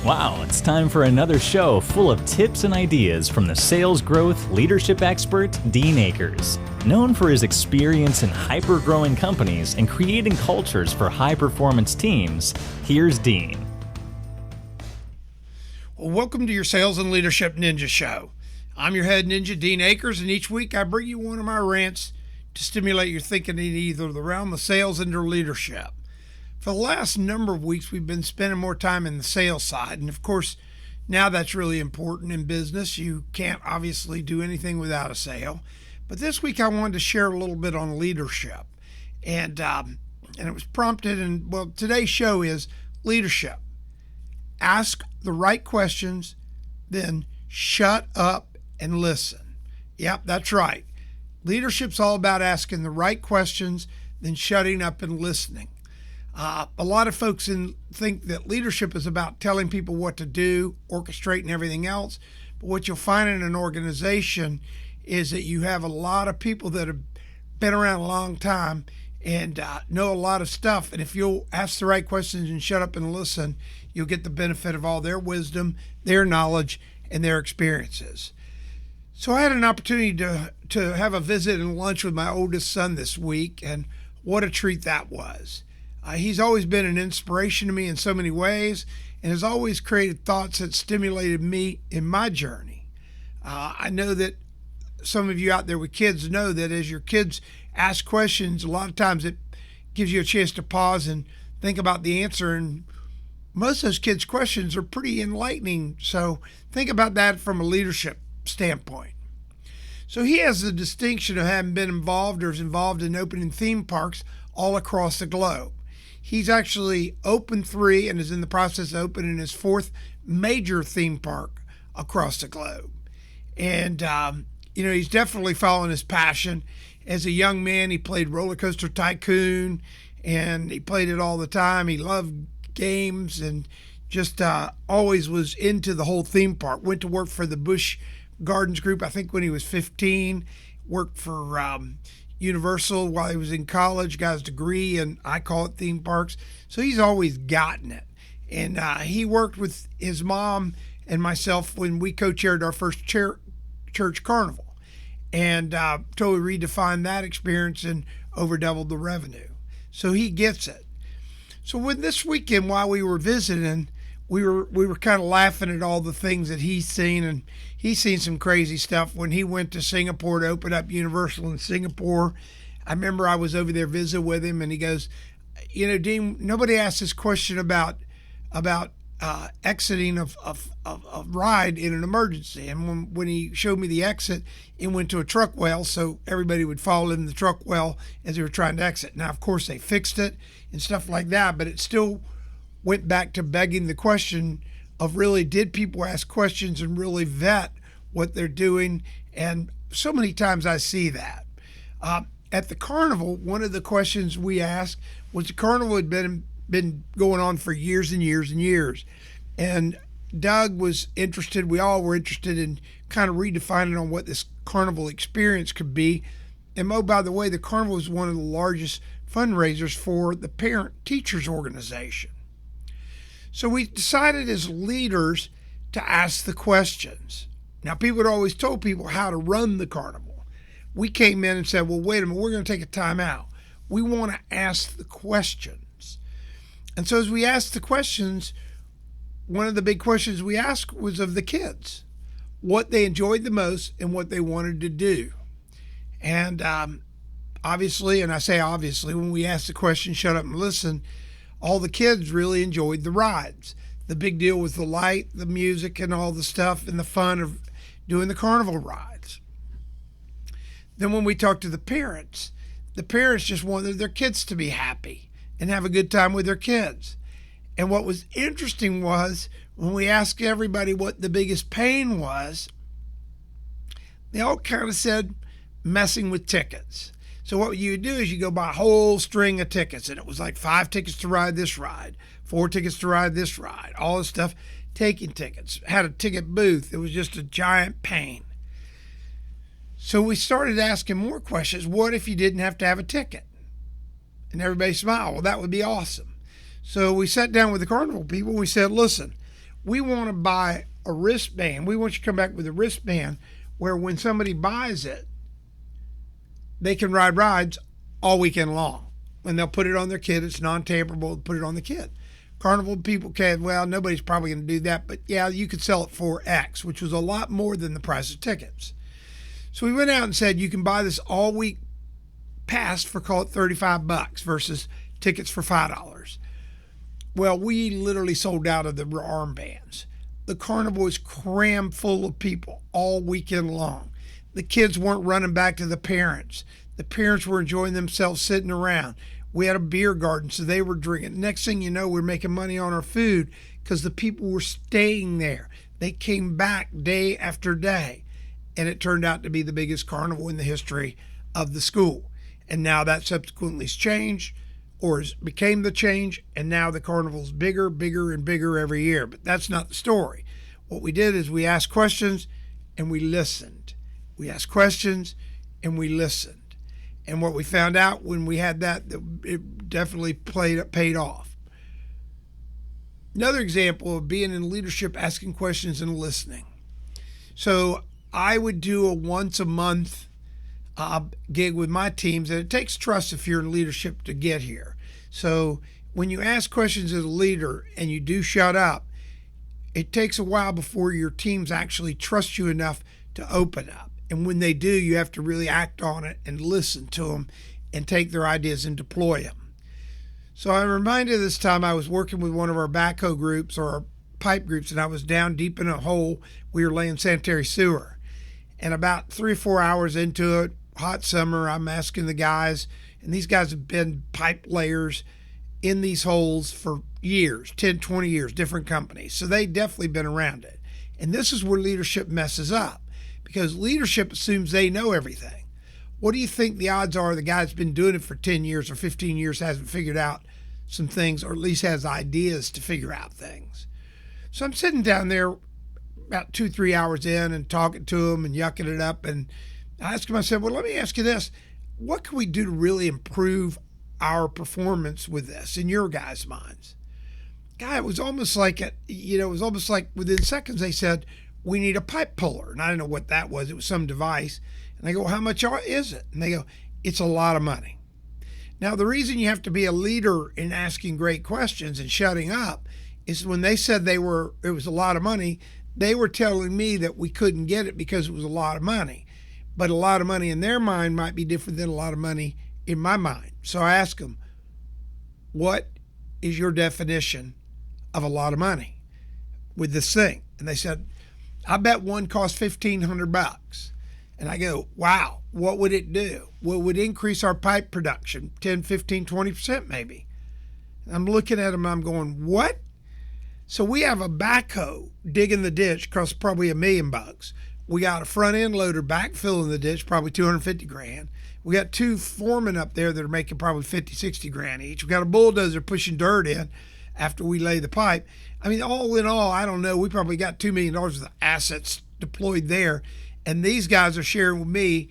Wow, it's time for another show full of tips and ideas from the sales growth leadership expert, Dean Akers. Known for his experience in hyper-growing companies and creating cultures for high-performance teams, here's Dean. Well, welcome to your Sales and Leadership Ninja Show. I'm your head ninja, Dean Akers, and each week I bring you one of my rants to stimulate your thinking in either the realm of sales and or leadership. For the last number of weeks, we've been spending more time in the sales side. And of course, now that's really important in business. You can't obviously do anything without a sale. But this week, I wanted to share a little bit on leadership. And it was prompted, and well, today's show is leadership. Ask the right questions, then shut up and listen. Yep, that's right. Leadership's all about asking the right questions, then shutting up and listening. A lot of folks think that leadership is about telling people what to do, orchestrating everything else. But what you'll find in an organization is that you have a lot of people that have been around a long time and know a lot of stuff. And if you'll ask the right questions and shut up and listen, you'll get the benefit of all their wisdom, their knowledge, and their experiences. So I had an opportunity to have a visit and lunch with my oldest son this week, and what a treat that was. He's always been an inspiration to me in so many ways and has always created thoughts that stimulated me in my journey. I know that some of you out there with kids know that as your kids ask questions, a lot of times it gives you a chance to pause and think about the answer. And most of those kids' questions are pretty enlightening. So think about that from a leadership standpoint. So he has the distinction of having been involved or is involved in opening theme parks all across the globe. He's actually opened 3 and is in the process of opening his 4th major theme park across the globe. And, he's definitely following his passion. As a young man, he played Roller Coaster Tycoon, and he played it all the time. He loved games and just always was into the whole theme park. Went to work for the Busch Gardens Group, I think when he was 15. Worked for Universal while he was in college, got his degree, and I call it theme parks. So he's always gotten it. And he worked with his mom and myself when we co-chaired our first church carnival, and totally redefined that experience and over doubled the revenue. So he gets it. So when this weekend while we were visiting, we were kind of laughing at all the things that he's seen, and he's seen some crazy stuff. When he went to Singapore to open up Universal in Singapore, I remember I was over there visiting with him, and he goes, Dean, nobody asked this question about exiting a ride in an emergency. And when he showed me the exit, it went to a truck well, so everybody would fall in the truck well as they were trying to exit. Now, of course, they fixed it and stuff like that, but it still went back to begging the question of really, did people ask questions and really vet what they're doing? And so many times I see that. At the carnival, one of the questions we asked was the carnival had been going on for years and years and years. And Doug was interested, we all were interested in kind of redefining on what this carnival experience could be. And by the way, the carnival is one of the largest fundraisers for the parent teachers organization. So we decided as leaders to ask the questions. Now, people had always told people how to run the carnival. We came in and said, well, wait a minute, we're going to take a time out. We want to ask the questions. And so as we asked the questions, one of the big questions we asked was of the kids, what they enjoyed the most and what they wanted to do. And obviously, and I say obviously, when we asked the question, shut up and listen, all the kids really enjoyed the rides. The big deal was the light, the music, and all the stuff and the fun of doing the carnival rides. Then when we talked to the parents just wanted their kids to be happy and have a good time with their kids. And what was interesting was when we asked everybody what the biggest pain was, they all kind of said messing with tickets. So what you would do is you go buy a whole string of tickets, and it was like 5 tickets to ride this ride, 4 tickets to ride this ride, all this stuff, taking tickets, had a ticket booth. It was just a giant pain. So we started asking more questions. What if you didn't have to have a ticket? And everybody smiled. Well, that would be awesome. So we sat down with the carnival people and we said, listen, we want to buy a wristband. We want you to come back with a wristband where when somebody buys it, they can ride rides all weekend long. And they'll put it on their kid. It's non-tamperable. Put it on the kid. Carnival people can, well, nobody's probably going to do that. But yeah, you could sell it for X, which was a lot more than the price of tickets. So we went out and said, you can buy this all week pass for, call it $35 versus tickets for $5. Well, we literally sold out of the armbands. The carnival was crammed full of people all weekend long. The kids weren't running back to the parents. The parents were enjoying themselves sitting around. We had a beer garden, so they were drinking. Next thing you know, we're making money on our food because the people were staying there. They came back day after day, and it turned out to be the biggest carnival in the history of the school. And now that subsequently has changed, or became the change, and now the carnival's bigger, bigger, and bigger every year. But that's not the story. What we did is we asked questions and we listened. We asked questions and we listened. And what we found out when we had that it definitely paid off. Another example of being in leadership, asking questions and listening. So I would do a once a month gig with my teams, and it takes trust if you're in leadership to get here. So when you ask questions as a leader and you do shut up, it takes a while before your teams actually trust you enough to open up. And when they do, you have to really act on it and listen to them and take their ideas and deploy them. So I'm reminded this time I was working with one of our backhoe groups or our pipe groups, and I was down deep in a hole. We were laying sanitary sewer. And about 3 or 4 hours into it, hot summer, I'm asking the guys, and these guys have been pipe layers in these holes for years, 10, 20 years, different companies. So they've definitely been around it. And this is where leadership messes up, because leadership assumes they know everything. What do you think the odds are the guy that's been doing it for 10 years or 15 years hasn't figured out some things, or at least has ideas to figure out things? So I'm sitting down there about 2-3 hours in and talking to him and yucking it up, and I asked him, I said, well, let me ask you this. What can we do to really improve our performance with this in your guys' minds? God, it was almost like, within seconds they said, we need a pipe puller. And I didn't know what that was. It was some device. And I go, well, how much is it? And they go, it's a lot of money. Now, the reason you have to be a leader in asking great questions and shutting up is when they said it was a lot of money, they were telling me that we couldn't get it because it was a lot of money. But a lot of money in their mind might be different than a lot of money in my mind. So I asked them, what is your definition of a lot of money with this thing? And they said, I bet one cost $1,500. And I go, wow, what would it do? Well, it would increase our pipe production 10, 15, 20% maybe. And I'm looking at them, I'm going, what? So we have a backhoe digging the ditch, costs probably $1 million. We got a front end loader backfilling the ditch, probably $250,000. We got 2 foremen up there that are making probably $50,000-$60,000 each. We got a bulldozer pushing dirt in after we lay the pipe. I mean, all in all, I don't know, we probably got $2 million worth of assets deployed there. And these guys are sharing with me,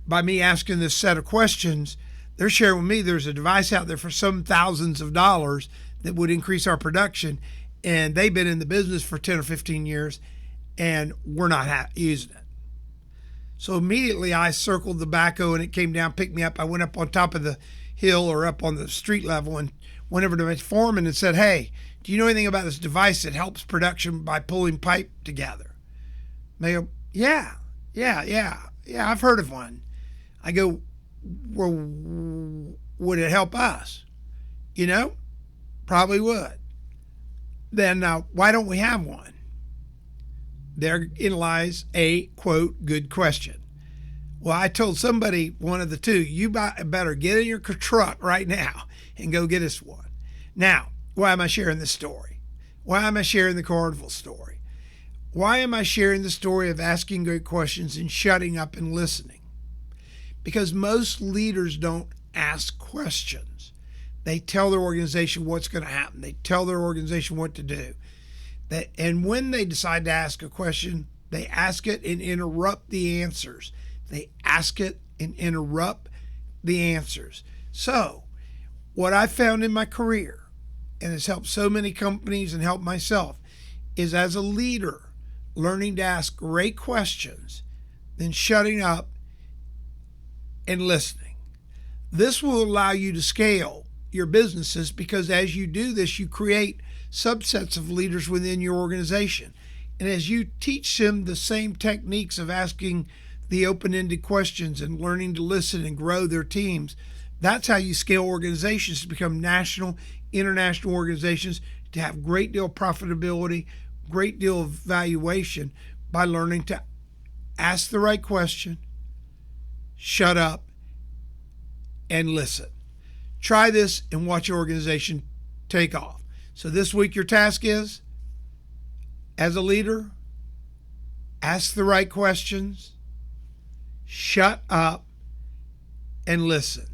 by me asking this set of questions, they're sharing with me there's a device out there for some thousands of dollars that would increase our production. And they've been in the business for 10 or 15 years, and we're not using it. So immediately I circled the backhoe and it came down, picked me up. I went up on top of the hill or up on the street level and went over to my foreman and said, hey, do you know anything about this device that helps production by pulling pipe together? And they go, yeah, I've heard of one. I go, well, would it help us? Probably would. Then why don't we have one? Therein lies a, quote, good question. Well, I told somebody, one of the two, you better get in your truck right now and go get us one. Now, why am I sharing this story? Why am I sharing the carnival story? Why am I sharing the story of asking great questions and shutting up and listening? Because most leaders don't ask questions. They tell their organization what's going to happen. They tell their organization what to do. And when they decide to ask a question, they ask it and interrupt the answers. They ask it and interrupt the answers. So, what I found in my career, and has helped so many companies and helped myself, is, as a leader, learning to ask great questions, then shutting up and listening. This will allow you to scale your businesses, because as you do this, you create subsets of leaders within your organization. And as you teach them the same techniques of asking the open-ended questions and learning to listen and grow their teams, that's how you scale organizations to become national, international organizations, to have great deal of profitability, great deal of valuation, by learning to ask the right question, shut up, and listen. Try this and watch your organization take off. So this week your task is, as a leader, ask the right questions, shut up, and listen.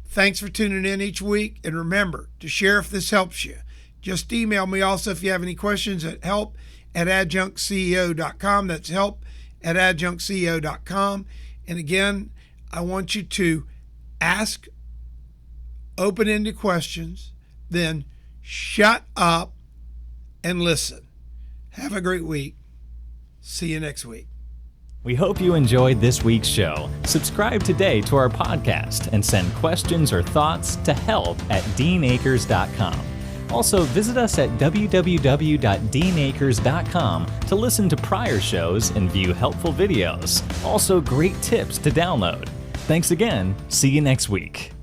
Thanks for tuning in each week, and remember to share if this helps you. Just email me also if you have any questions at help@adjunctceo.com. That's help@adjunctceo.com. And again, I want you to ask open-ended questions, then shut up and listen. Have a great week. See you next week. We hope you enjoyed this week's show. Subscribe today to our podcast and send questions or thoughts to help@deanakers.com. Also, visit us at www.deanakers.com to listen to prior shows and view helpful videos. Also, great tips to download. Thanks again. See you next week.